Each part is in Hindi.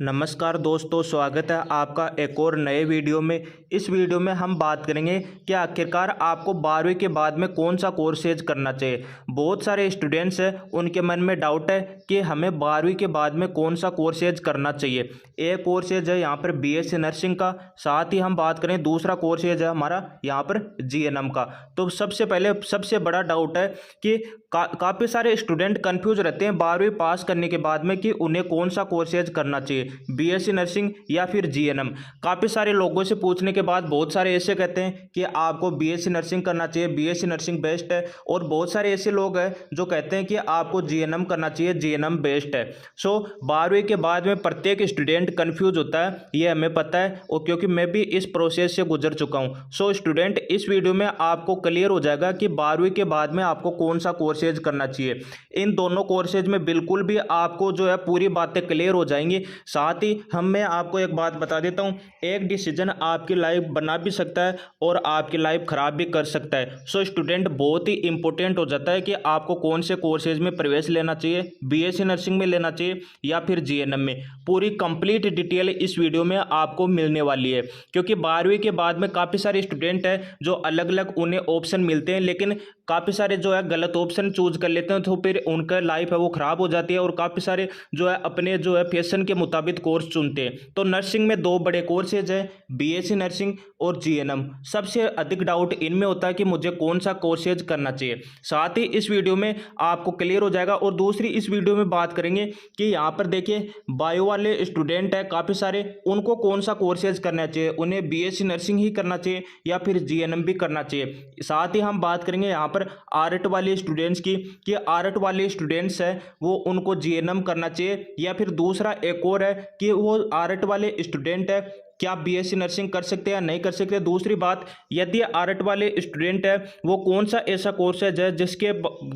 नमस्कार दोस्तों, स्वागत है आपका एक और नए वीडियो में। इस वीडियो में हम बात करेंगे कि आखिरकार आपको 12वीं के बाद में कौन सा कोर्सेज करना चाहिए। बहुत सारे स्टूडेंट्स हैं, उनके मन में डाउट है कि हमें 12वीं के बाद में कौन सा कोर्सेज करना चाहिए। एक कोर्सेज है यहाँ पर बीएससी नर्सिंग का, साथ ही हम बात करें दूसरा कोर्सेज है हमारा यहाँ पर जीएनएम का। तो सबसे पहले सबसे बड़ा डाउट है कि काफ़ी सारे स्टूडेंट कंफ्यूज रहते हैं 12वीं पास करने के बाद में कि उन्हें कौन सा कोर्सेज करना चाहिए, बीएससी नर्सिंग या फिर जीएनएम। काफ़ी सारे लोगों से पूछने के बाद बहुत सारे ऐसे कहते हैं कि आपको बीएससी नर्सिंग करना चाहिए, बीएससी नर्सिंग बेस्ट है, और बहुत सारे ऐसे लोग हैं जो कहते हैं कि आपको जीएनएम करना चाहिए, जीएनएम बेस्ट है। सो 12वीं के बाद में प्रत्येक स्टूडेंट कंफ्यूज होता है, ये हमें पता है, और क्योंकि मैं भी इस प्रोसेस से गुजर चुका हूँ। सो स्टूडेंट, इस वीडियो में आपको क्लियर हो जाएगा कि 12वीं के बाद में आपको कौन सा कोर्सेज करना चाहिए। इन दोनों कोर्सेज में बिल्कुल भी आपको जो है पूरी बातें क्लियर हो जाएंगी। साथ ही मैं आपको एक बात बता देता हूं, एक डिसीजन आपकी लाइफ बना भी सकता है और आपकी लाइफ खराब भी कर सकता है। सो स्टूडेंट, बहुत ही इंपॉर्टेंट हो जाता है कि आपको कौन से कोर्सेज में प्रवेश लेना चाहिए, बीएससी नर्सिंग में लेना चाहिए या फिर जीएनएम में। पूरी कंप्लीट डिटेल इस वीडियो में आपको मिलने वाली है, क्योंकि 12वीं के बाद में काफ़ी सारे स्टूडेंट हैं जो अलग अलग उन्हें ऑप्शन मिलते हैं, लेकिन काफ़ी सारे जो है गलत ऑप्शन चूज कर लेते हैं, तो फिर उनका लाइफ है वो ख़राब हो जाती है, और काफ़ी सारे जो है अपने जो है फैशन के मुताबिक कोर्स चुनते हैं। तो नर्सिंग में दो बड़े कोर्सेज हैं, बीएससी नर्सिंग और जीएनएम। सबसे अधिक डाउट इनमें होता है कि मुझे कौन सा कोर्सेज करना चाहिए। साथ ही इस वीडियो में आपको क्लियर हो जाएगा। और दूसरी, इस वीडियो में बात करेंगे कि यहाँ पर देखिए बायो वाले स्टूडेंट है काफ़ी सारे, उनको कौन सा कोर्सेज करना चाहिए, उन्हें बीएससी नर्सिंग ही करना चाहिए या फिर जीएनएम भी करना चाहिए। साथ ही हम बात करेंगे यहाँ पर आर्ट वाले स्टूडेंट्स की, कि आर्ट वाले स्टूडेंट्स है वो उनको जीएनएम करना चाहिए, या फिर दूसरा एक और है कि वो आर्ट वाले स्टूडेंट है क्या बीएससी नर्सिंग कर सकते हैं या नहीं कर सकते। दूसरी बात, यदि आर्ट वाले स्टूडेंट है वो कौन सा ऐसा कोर्स है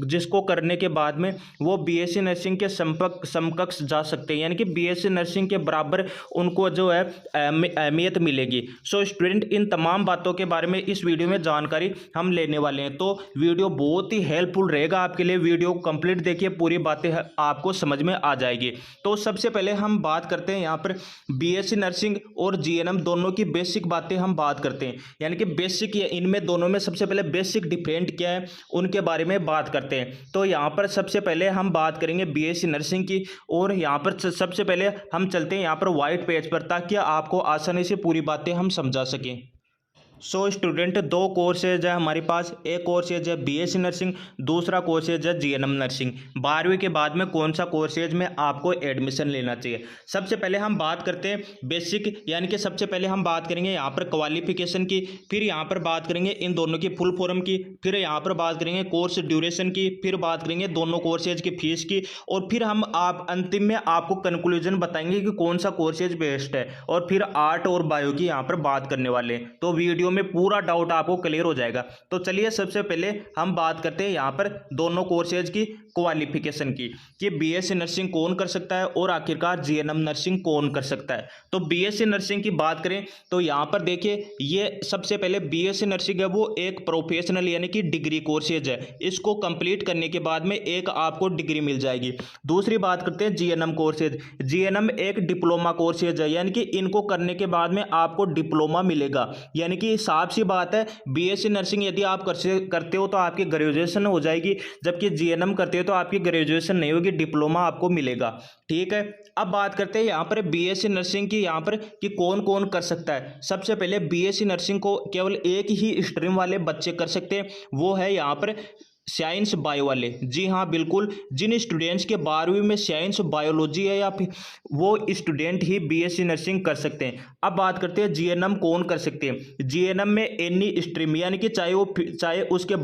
जिसको करने के बाद में वो बीएससी नर्सिंग के समकक्ष जा सकते हैं, यानी कि बीएससी नर्सिंग के बराबर उनको जो है अहमियत मिलेगी। सो स्टूडेंट, इन तमाम बातों के बारे में इस वीडियो में जानकारी हम लेने वाले हैं, तो वीडियो बहुत ही हेल्पफुल रहेगा आपके लिए। वीडियो कंप्लीट देखिए, पूरी बातें आपको समझ में आ जाएगी। तो सबसे पहले हम बात करते हैं यहाँ पर बीएससी नर्सिंग और जीएनएम दोनों की बेसिक बातें हम बात करते हैं, यानी कि बेसिक, इनमें दोनों में सबसे पहले बेसिक डिफरेंट क्या है उनके बारे में बात करते हैं। तो यहाँ पर सबसे पहले हम बात करेंगे बीएससी नर्सिंग की, और यहाँ पर सबसे पहले हम चलते हैं यहाँ पर व्हाइट पेज पर, ताकि आपको आसानी से पूरी बातें हम समझा सकें। सो स्टूडेंट, दो कोर्सेज है हमारे पास, एक कोर्सेज है बीएससी नर्सिंग, दूसरा कोर्सेज है जीएनएम नर्सिंग। 12वीं के बाद में कौन सा कोर्सेज में आपको एडमिशन लेना चाहिए। सबसे पहले हम बात करते हैं बेसिक, यानी कि सबसे पहले हम बात करेंगे यहाँ पर क्वालिफिकेशन की, फिर यहाँ पर बात करेंगे इन दोनों की फुल फॉर्म की, फिर यहाँ पर बात करेंगे कोर्स ड्यूरेशन की, फिर बात करेंगे दोनों कोर्सेज की फीस की, और फिर हम अंतिम में आपको कंक्लूजन बताएंगे कि कौन सा कोर्सेज बेस्ट है, और फिर आर्ट और बायो की यहाँ पर बात करने वाले हैं। तो वीडियो में पूरा डाउट आपको क्लियर हो जाएगा। तो चलिए सबसे पहले हम बात करते हैं यहाँ पर दोनों कोर्सेज की क्वालिफिकेशन की, कि बीएससी नर्सिंग कौन कर सकता है और आखिरकार जीएनएम नर्सिंग कौन कर सकता है। तो बीएससी नर्सिंग की बात करें तो यहाँ पर देखिए, ये सबसे पहले बीएससी नर्सिंग है वो एक प्रोफेशनल यानी कि डिग्री कोर्सेज है, इसको कंप्लीट करने के बाद में एक आपको डिग्री मिल जाएगी। दूसरी बात करते हैं जीएनएम कोर्सेज। जीएनएम एक डिप्लोमा कोर्सेज है, यानी कि इनको करने के बाद में आपको डिप्लोमा मिलेगा, यानी कि साफ सी बात है, बीएससी नर्सिंग यदि आप करते हो तो आपकी ग्रेजुएशन हो जाएगी, जबकि जीएनएम करते हो तो आपकी ग्रेजुएशन नहीं होगी, डिप्लोमा आपको मिलेगा। ठीक है, अब बात करते हैं यहाँ पर बीएससी नर्सिंग की, यहाँ पर कि कौन कौन कर सकता है। सबसे पहले बीएससी नर्सिंग को केवल एक ही स्ट्रीम वाले बच्चे कर सकते हैं, वो है यहाँ पर साइंस बायो वाले। जी हाँ, बिल्कुल, जिन स्टूडेंट्स के 12वीं में साइंस बायोलॉजी है या फिर वो स्टूडेंट ही बीएससी नर्सिंग कर सकते हैं। अब बात करते हैं जीएनएम कौन कर सकते हैं। जीएनएम में एनी स्ट्रीम, यानी कि चाहे उसके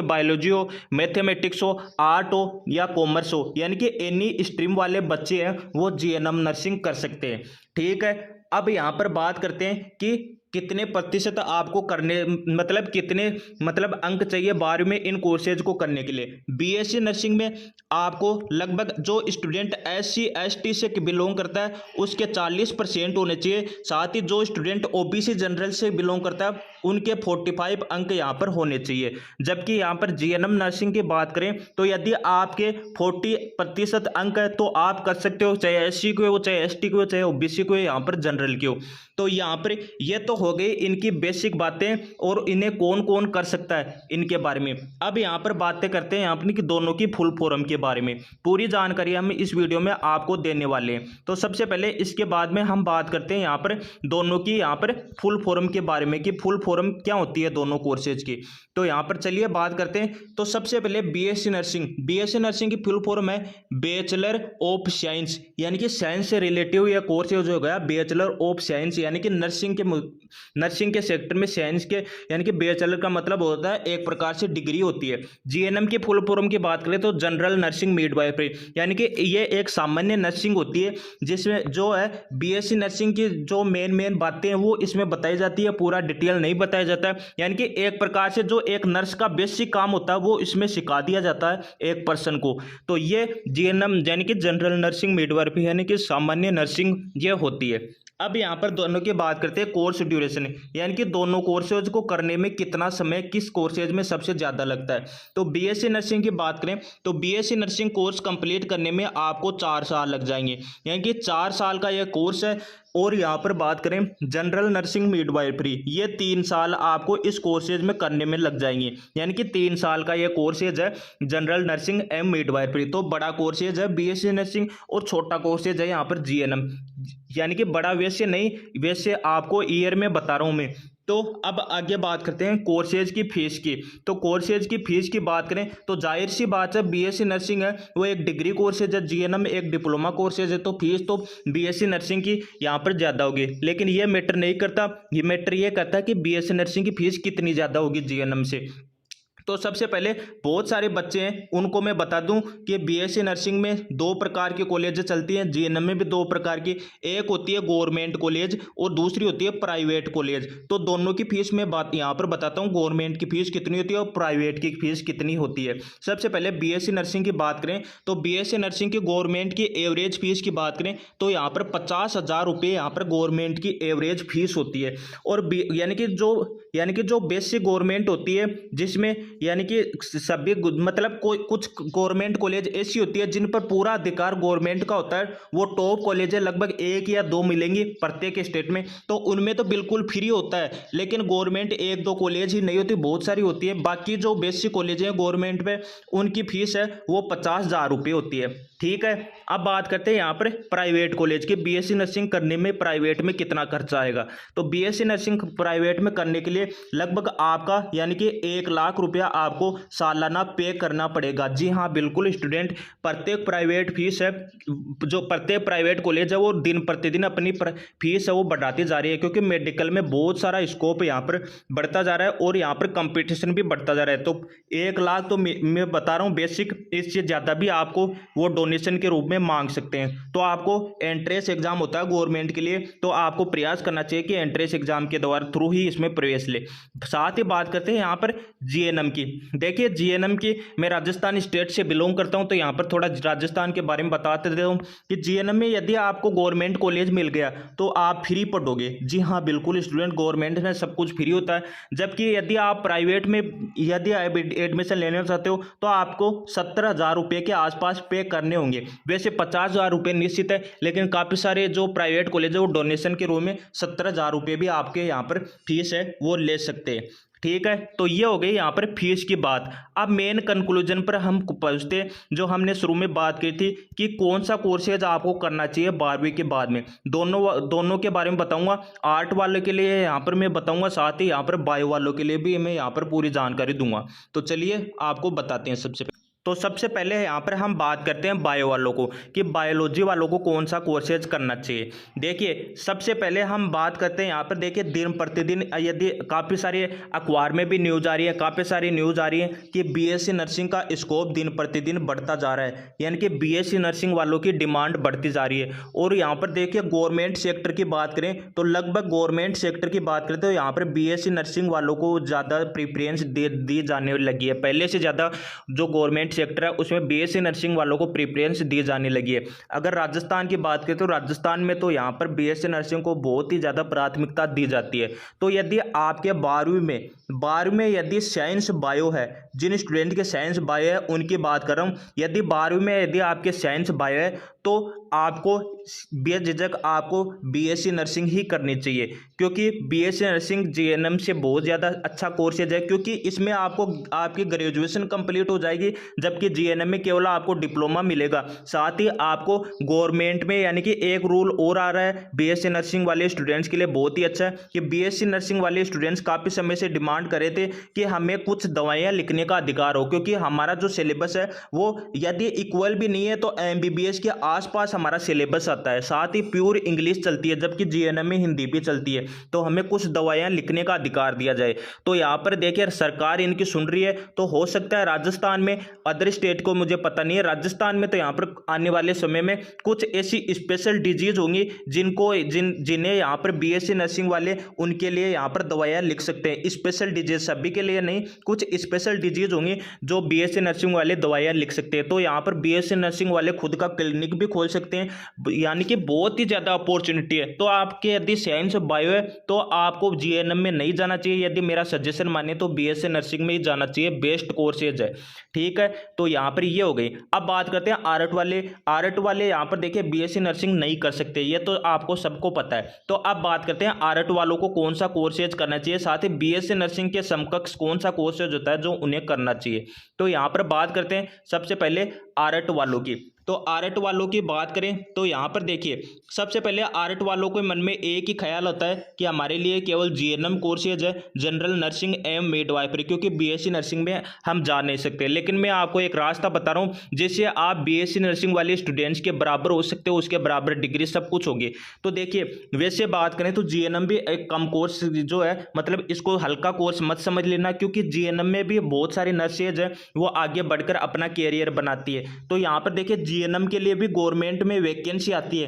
बायोलॉजी हो, मैथमेटिक्स हो, आर्ट हो या कॉमर्स हो, यानी कि एनी स्ट्रीम वाले बच्चे हैं वो जीएनएम नर्सिंग कर सकते हैं। ठीक है, अब यहाँ पर बात करते हैं कि कितने प्रतिशत आपको करने मतलब कितने मतलब अंक चाहिए 12वीं में इन कोर्सेज को करने के लिए। बीएससी नर्सिंग में आपको लगभग जो स्टूडेंट एससी एसटी से बिलोंग करता है उसके 40% होने चाहिए। साथ ही जो स्टूडेंट ओबीसी जनरल से बिलोंग करता है उनके 45 अंक यहाँ पर होने चाहिए। जबकि यहाँ पर जीएनएम नर्सिंग की बात करें तो यदि आपके 40% अंक है तो आप कर सकते हो, चाहे एससी को हो, चाहे एसटी को हो, चाहे ओबीसी को हो, यहाँ पर जनरल की हो। तो यहाँ पर ये तो हो गई इनकी बेसिक बातें और इन्हें कौन कौन कर सकता है इनके बारे में। अब यहाँ पर बातें करते हैं यहाँ पर कि दोनों की फुल फॉर्म के बारे में। पूरी जानकारी हम इस वीडियो में आपको देने वाले हैं। तो सबसे पहले इसके बाद में हम बात करते हैं यहाँ पर दोनों की यहाँ पर फुल फॉर्म के बारे में कि फुल फॉर्म क्या होती है दोनों कोर्सेज की। तो यहाँ पर चलिए बात करते हैं। तो सबसे पहले बीएससी नर्सिंग की फुल फॉर्म है बैचलर ऑफ साइंस, यानी कि साइंस से रिलेटिव यह कोर्स जो हो गया बैचलर ऑफ साइंस, यानी कि नर्सिंग के सेक्टर में साइंस के यानी कि बैचलर का मतलब होता है एक प्रकार से डिग्री होती है। जीएनएम की फुल फॉर्म की बात करें तो जनरल नर्सिंग मिडवाइफरी, यानी कि ये एक सामान्य नर्सिंग होती है जिसमें जो है बीएससी नर्सिंग की जो मेन बातें हैं वो इसमें बताई जाती है, पूरा डिटेल नहीं बताया जाता है। यानी कि एक प्रकार से जो एक नर्स का बेसिक काम होता है वो इसमें सिखा दिया जाता है एक पर्सन को। तो ये जीएनएम यानी कि जनरल नर्सिंग मिडवाइफरी यानी कि सामान्य नर्सिंग ये होती है। अब यहाँ पर दोनों की बात करते हैं कोर्स ड्यूरेशन, यानी कि दोनों कोर्सेज को करने में कितना समय किस कोर्सेज में सबसे ज़्यादा लगता है। तो बीएससी नर्सिंग की बात करें तो बीएससी नर्सिंग कोर्स कंप्लीट करने में आपको 4 साल लग जाएंगे, यानी कि 4 साल का यह कोर्स है। और यहाँ पर बात करें जनरल नर्सिंग मिडवाइफरी, ये 3 साल आपको इस कोर्सेज में करने में लग जाएंगे, यानी कि 3 साल का ये कोर्सेज है जनरल नर्सिंग एम मिडवाइफरी। तो बड़ा कोर्सेज है बीएससी नर्सिंग और छोटा कोर्सेज है यहाँ पर जीएनएम, यानी कि बड़ा वैसे नहीं, वैसे आपको ईयर में बता रहा हूँ मैं। तो अब आगे बात करते हैं कोर्सेज की फीस की। तो कोर्सेज की फीस की बात करें तो जाहिर सी बात है बीएससी नर्सिंग है वो एक डिग्री कोर्सेज है, जीएनएम एक डिप्लोमा कोर्सेज है, तो फीस तो बीएससी नर्सिंग की यहाँ पर ज़्यादा होगी। लेकिन ये मैटर नहीं करता, ये मैटर ये करता है कि बीएससी नर्सिंग की फीस कितनी ज़्यादा होगी जीएनएम से। तो सबसे पहले बहुत सारे बच्चे हैं उनको मैं बता दूं कि बीएससी नर्सिंग में 2 प्रकार की कॉलेजें चलती हैं, जीएनएम में भी 2 प्रकार की, एक होती है गवर्नमेंट कॉलेज और दूसरी होती है प्राइवेट कॉलेज। तो दोनों की फीस मैं बात यहाँ पर बताता हूँ, गवर्नमेंट की फीस कितनी होती है और प्राइवेट की फीस कितनी होती है। सबसे पहले बीएससी नर्सिंग की बात करें तो बीएससी नर्सिंग की गवर्नमेंट की एवरेज फीस की बात करें तो यहाँ पर 50,000 रुपये यहाँ पर गवर्नमेंट की एवरेज फीस होती है। और यानी कि जो बेसिक गवर्नमेंट होती है जिसमें यानी कि सभी मतलब कोई कुछ गवर्नमेंट कॉलेज ऐसी होती है जिन पर पूरा अधिकार गवर्नमेंट का होता है, वो टॉप कॉलेज है, लगभग 1 या 2 मिलेंगी प्रत्येक स्टेट में, तो उनमें तो बिल्कुल फ्री होता है। लेकिन गवर्नमेंट 1-2 कॉलेज ही नहीं होती, बहुत सारी होती है। बाकी जो बेसिक कॉलेज हैं गवर्नमेंट में उनकी फीस है वो 50,000 रुपये होती है। ठीक है, अब बात करते हैं यहाँ पर प्राइवेट कॉलेज की। बीएससी नर्सिंग करने में प्राइवेट में कितना खर्चा आएगा। तो बीएससी नर्सिंग प्राइवेट में करने के लिए लगभग आपका यानी कि 1 लाख रुपया आपको सालाना पे करना पड़ेगा। जी हाँ बिल्कुल स्टूडेंट, प्रत्येक प्राइवेट फीस है, जो प्रत्येक प्राइवेट कॉलेज है वो दिन प्रतिदिन अपनी फीस है वो बढ़ाती जा रही है, क्योंकि मेडिकल में बहुत सारा स्कोप यहाँ पर बढ़ता जा रहा है और यहाँ पर कंपटीशन भी बढ़ता जा रहा है। तो 1 लाख तो मैं बता रहा हूँ बेसिक, इससे ज़्यादा भी आपको वो डोनेशन के रूप में मांग सकते हैं। तो आपको एंट्रेंस एग्जाम होता है गवर्नमेंट के लिए, तो आपको प्रयास करना चाहिए कि एंट्रेंस एग्जाम के द्वारा थ्रू ही इसमें प्रवेश ले। साथ ही बात करते हैं यहाँ पर जीएनएम की। देखिए जीएनएम की, मैं राजस्थान स्टेट से बिलोंग करता हूँ तो यहाँ पर थोड़ा राजस्थान के बारे में बताते देता हूँ कि जीएनएम में यदि आपको गवर्नमेंट कॉलेज मिल गया तो आप फ्री पढ़ोगे। जी हाँ बिल्कुल स्टूडेंट, गवर्नमेंट में सब कुछ फ्री होता है। जबकि यदि आप प्राइवेट में यदि एडमिशन लेना चाहते हो तो आपको 17,000 रुपये के आसपास पे करने होंगे। वैसे 50,000 रुपये निश्चित है, लेकिन काफ़ी सारे जो प्राइवेट कॉलेज है वो डोनेशन के रूप में 17,000 रुपये भी आपके यहाँ पर फीस है वो ले सकते हैं। ठीक है, तो ये हो गई यहाँ पर फीस की बात। अब मेन कंक्लूजन पर हम पहुँचते, जो हमने शुरू में बात की थी कि कौन सा कोर्सेज आपको करना चाहिए 12वीं के बाद में। दोनों के बारे में बताऊंगा। आर्ट वालों के लिए यहाँ पर मैं बताऊंगा, साथ ही यहाँ पर बायो वालों के लिए भी मैं यहाँ पर पूरी जानकारी दूंगा। तो चलिए आपको बताते हैं। सबसे तो सबसे पहले यहाँ पर हम बात करते हैं बायो वालों को कि बायोलॉजी वालों को कौन सा कोर्सेज करना चाहिए। देखिए सबसे पहले हम बात करते हैं यहाँ पर, देखिए दिन प्रतिदिन यदि काफ़ी सारे अखबार में भी न्यूज़ आ रही है, काफ़ी सारी न्यूज़ आ रही है कि बीएससी नर्सिंग का स्कोप दिन प्रतिदिन बढ़ता जा रहा है, यानी कि बीएससी नर्सिंग वालों की डिमांड बढ़ती जा रही है। और यहाँ पर देखिए गवर्नमेंट सेक्टर की बात करें तो लगभग गवर्नमेंट सेक्टर की बात करें तो यहाँ पर बीएससी नर्सिंग वालों को ज़्यादा प्रीफरेंस दी जाने लगी है। पहले से ज़्यादा जो गवर्नमेंट सेक्टर है उसमें बीएससी नर्सिंग वालों को प्रीफरेंस दी जाने लगी है। अगर राजस्थान की बात करें तो राजस्थान में तो यहाँ पर बीएससी नर्सिंग को बहुत ही ज़्यादा प्राथमिकता दी जाती है। तो यदि आपके 12वीं में यदि साइंस बायो है, जिन स्टूडेंट के साइंस बायो है उनकी बात कर रहा हूँ, यदि 12वीं में यदि आपके साइंस बायो है तो आपको बेझिझक आपको बीएससी नर्सिंग ही करनी चाहिए, क्योंकि बीएससी नर्सिंग जीएनएम से बहुत ज़्यादा अच्छा कोर्सेज है, क्योंकि इसमें आपको आपकी ग्रेजुएशन कंप्लीट हो जाएगी, जबकि जीएनएम में केवल आपको डिप्लोमा मिलेगा। साथ ही आपको गवर्नमेंट में यानी कि एक रूल और आ रहा है बीएससी नर्सिंग वाले स्टूडेंट्स के लिए बहुत ही अच्छा है कि बीएससी नर्सिंग वाले स्टूडेंट्स काफ़ी समय से डिमांड कर रहे थे कि हमें कुछ दवाइयाँ लिखने का अधिकार हो, क्योंकि हमारा जो सिलेबस है वो यदि इक्वल भी नहीं है तो एमबीबीएस के आसपास हमारा सिलेबस आता है, साथ ही प्योर इंग्लिश चलती है, जबकि जीएनएम में हिंदी भी चलती है, तो हमें कुछ दवाइयाँ लिखने का अधिकार दिया जाए। तो यहाँ पर देखिए सरकार इनकी सुन रही है, तो हो सकता है राजस्थान में, अदर स्टेट को मुझे पता नहीं है, राजस्थान में तो यहाँ पर आने वाले समय में कुछ ऐसी स्पेशल डिजीज होंगी जिन्हें यहाँ पर बीएससी नर्सिंग वाले उनके लिए यहाँ पर दवाइयाँ लिख सकते हैं। स्पेशल डिजीज सभी के लिए नहीं, कुछ स्पेशल डिजीज होंगी जो बीएससी नर्सिंग वाले दवाइयाँ लिख सकते हैं। तो यहाँ पर बीएससी नर्सिंग वाले खुद का क्लिनिक भी खोल सकते हैं, यानी कि बहुत ही ज़्यादा अपॉर्चुनिटी है। तो आपके यदि साइंस बायो है तो आपको जीएनएम में नहीं जाना चाहिए, यदि मेरा सजेशन माने तो बीएससी नर्सिंग में ही जाना चाहिए, बेस्ट कोर्सेज है। ठीक है, तो यहाँ पर ये हो गई। अब बात करते हैं आर्ट वाले यहाँ पर देखिए बीएससी नर्सिंग नहीं कर सकते, ये तो आपको सबको पता है। तो अब बात करते हैं आर्ट वालों को कौन सा कोर्सेज करना चाहिए, साथ ही बीएससी नर्सिंग के समकक्ष कौन सा कोर्सेज होता है जो उन्हें करना चाहिए। तो यहाँ पर बात करते हैं सबसे पहले आर्ट वालों की। तो आर्ट वालों की बात करें तो यहाँ पर देखिए सबसे पहले आर्ट वालों के मन में एक ही ख्याल होता है कि हमारे लिए केवल जीएनएम कोर्सेज है, जनरल नर्सिंग एवं मिडवाइफरी, क्योंकि बीएससी नर्सिंग में हम जा नहीं सकते। लेकिन मैं आपको एक रास्ता बता रहा हूँ जिससे आप बीएससी नर्सिंग वाले स्टूडेंट्स के बराबर हो सकते हो, उसके बराबर डिग्री सब कुछ होगी। तो देखिए वैसे बात करें तो जीएनएम भी एक कम कोर्स जो है, मतलब इसको हल्का कोर्स मत समझ लेना, क्योंकि जीएनएम में भी बहुत सारी नर्सेज है वो आगे बढ़कर अपना कैरियर बनाती है। तो यहाँ पर देखिए जीएनएम के लिए भी गवर्नमेंट में वैकेंसी आती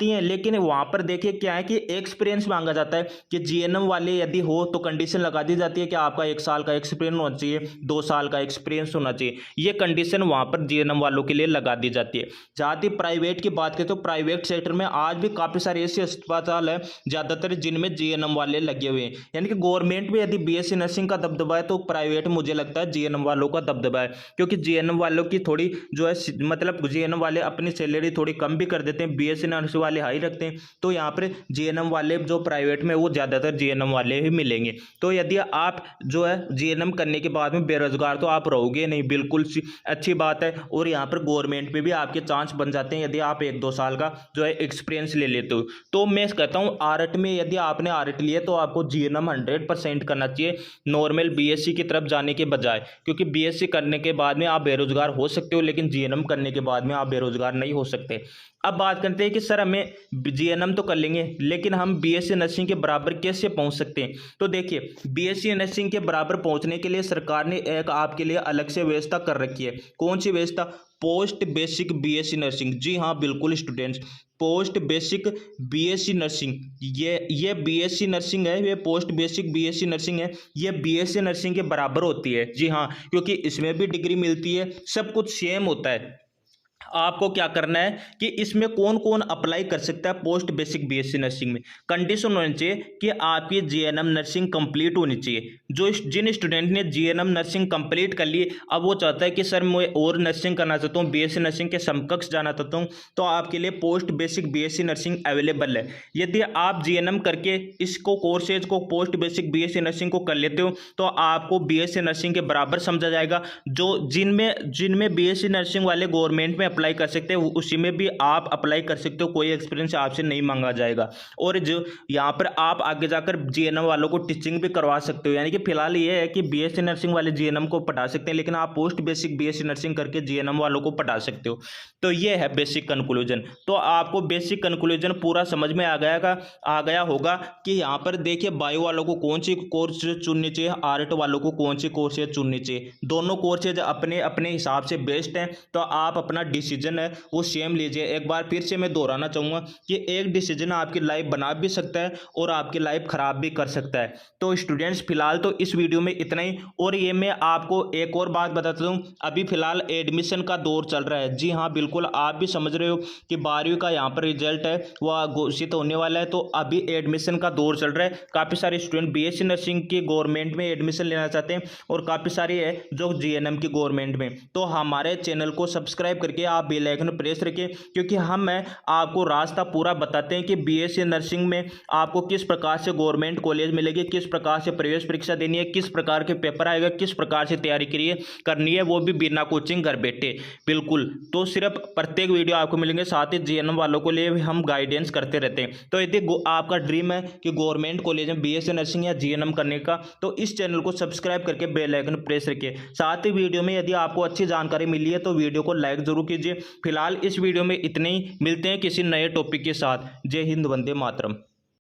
है, लेकिन वहाँ पर देखिए क्या है कि एक्सपीरियंस मांगा जाता है कि जीएनएम वाले यदि हो तो कंडीशन लगा दी जाती है कि आपका 1 साल का एक्सपीरियंस होना चाहिए, 2 साल का एक्सपीरियंस होना चाहिए, ये कंडीशन वहाँ पर जीएनएम वालों के लिए लगा दी जाती है। जहाँ तक प्राइवेट की बात करें तो प्राइवेट सेक्टर में आज भी काफ़ी सारे ऐसे अस्पताल है ज़्यादातर जिनमें जीएनएम वाले लगे हुए हैं, यानी कि गवर्नमेंट में यदि बीएससी नर्सिंग का दबदबा है तो प्राइवेट मुझे लगता है जीएनएम वालों का दबदबा है, क्योंकि जीएनएम वालों की थोड़ी जो है मतलब जीएनएम वाले अपनी सैलरी थोड़ी कम भी कर देते हैं, बीएससी नर्सिंग वाले हाई रखते हैं। तो यहाँ पर जीएनएम वाले जो प्राइवेट में वो ज़्यादातर जीएनएम वाले ही मिलेंगे। तो यदि आप जो है जीएनएम करने के बाद में बेरोजगार तो आप रहोगे नहीं, बिल्कुल अच्छी बात है। और यहाँ पर गवर्नमेंट में भी आपके चांस बन जाते हैं यदि आप 1-2 साल का जो है एक्सपीरियंस ले लेते हो। तो मैं कहता हूँ आर्ट में यदि आपने आर्ट लिया तो आपको जीएनएम 100% करना चाहिए नॉर्मल बीएससी की तरफ जाने के बजाय, क्योंकि बीएससी करने के बाद में आप बेरोजगार हो सकते हो, लेकिन जीएनएम करने के बाद में आप बेरोजगार नहीं हो सकते। अब बात करते हैं कि सर हमें जीएनएम तो कर लेंगे लेकिन हम बीएससी नर्सिंग के बराबर कैसे पहुंच सकते हैं। तो देखिए बीएससी नर्सिंग के बराबर पहुंचने के लिए सरकार ने एक आपके लिए अलग से व्यवस्था कर रखी है। कौन सी व्यवस्था? Post basic BSc nursing. जी हाँ बिल्कुल students, post basic BSc nursing, ये बीएससी नर्सिंग है, ये पोस्ट बेसिक बीएससी नर्सिंग है, ये बीएससी नर्सिंग के बराबर होती है। जी हाँ, क्योंकि इसमें भी डिग्री मिलती है, सब कुछ सेम होता है। आपको क्या करना है कि इसमें कौन कौन अप्लाई कर सकता है पोस्ट बेसिक बीएससी नर्सिंग में। कंडीशन होनी चाहिए कि आपकी जीएनएम नर्सिंग कंप्लीट होनी चाहिए। जिन स्टूडेंट ने जीएनएम नर्सिंग कंप्लीट कर ली, अब वो चाहता है कि सर मैं और नर्सिंग करना चाहता हूँ, बीएससी नर्सिंग के समकक्ष जाना चाहता हूँ, तो आपके लिए post basic BSc nursing available है। यदि आप जीएनएम करके इसको कोर्सेज को पोस्ट बेसिक बीएससी नर्सिंग को कर लेते हो तो आपको बीएससी नर्सिंग के बराबर समझा जाएगा। जो जिनमें बीएससी नर्सिंग वाले गवर्नमेंट में अप्लाई कर सकते हैं, उसी में भी आप अप्लाई कर सकते हो, कोई एक्सपीरियंस आपसे नहीं मांगा जाएगा। और जो यहाँ पर आप आगे जाकर जीएनएम वालों को टीचिंग भी करवा सकते हो, यानी कि फिलहाल ये है कि बीएससी नर्सिंग वाले जीएनएम को पढ़ा सकते हैं, लेकिन आप पोस्ट बेसिक बीएससी नर्सिंग करके जीएनएम वालों को पढ़ा सकते हो। तो ये है बेसिक कंक्लूजन। तो आपको बेसिक कंक्लूजन पूरा समझ में आ गया होगा कि यहाँ पर देखिए बायो वालों को कौन सी कोर्स चुननी चाहिए, आर्ट वालों को कौन सी कोर्सेज चुननी चाहिए। दोनों कोर्सेज अपने अपने हिसाब से बेस्ट हैं, तो आप अपना डिसीजन है वो सेम लीजिए। एक बार फिर से मैं दोहराना चाहूँगा कि एक डिसीजन आपकी लाइफ बना भी सकता है और आपकी लाइफ खराब भी कर सकता है। तो स्टूडेंट्स फिलहाल तो इस वीडियो में इतना ही। और ये मैं आपको एक और बात बताता हूँ, अभी फिलहाल एडमिशन का दौर चल रहा है। जी हाँ, बिल्कुल आप भी समझ रहे हो कि 12वीं का यहाँ पर रिजल्ट है वह घोषित होने वाला है। तो अभी एडमिशन का दौर चल रहा है, काफ़ी सारे स्टूडेंट बीएससी नर्सिंग की गवर्नमेंट में एडमिशन लेना चाहते हैं और काफ़ी सारे है जो जीएनएम की गवर्नमेंट में। तो हमारे चैनल को सब्सक्राइब करके आप बेल आइकन प्रेस रखें, क्योंकि हम आपको रास्ता पूरा बताते हैं कि बीएससी नर्सिंग में आपको किस प्रकार से गवर्नमेंट कॉलेज मिलेगी, किस प्रकार से प्रवेश परीक्षा देनी है, किस प्रकार के पेपर आएगा, किस प्रकार से तैयारी करनी है, वो भी बिना कोचिंग घर बैठे। बिल्कुल, तो सिर्फ प्रत्येक वीडियो आपको मिलेंगे, साथ ही जीएनएम वालों को लिए हम गाइडेंस करते रहते हैं। तो यदि आपका ड्रीम है कि गवर्नमेंट कॉलेज में बीएससी नर्सिंग या जीएनएम करने का, तो इस चैनल को सब्सक्राइब करके बेल आइकन प्रेस रखिए। साथ ही वीडियो में यदि आपको अच्छी जानकारी मिली है तो वीडियो को लाइक जरूर कीजिए। फिलहाल इस वीडियो में इतने ही, मिलते हैं किसी नए टॉपिक के साथ। जय हिंद, वंदे मातरम।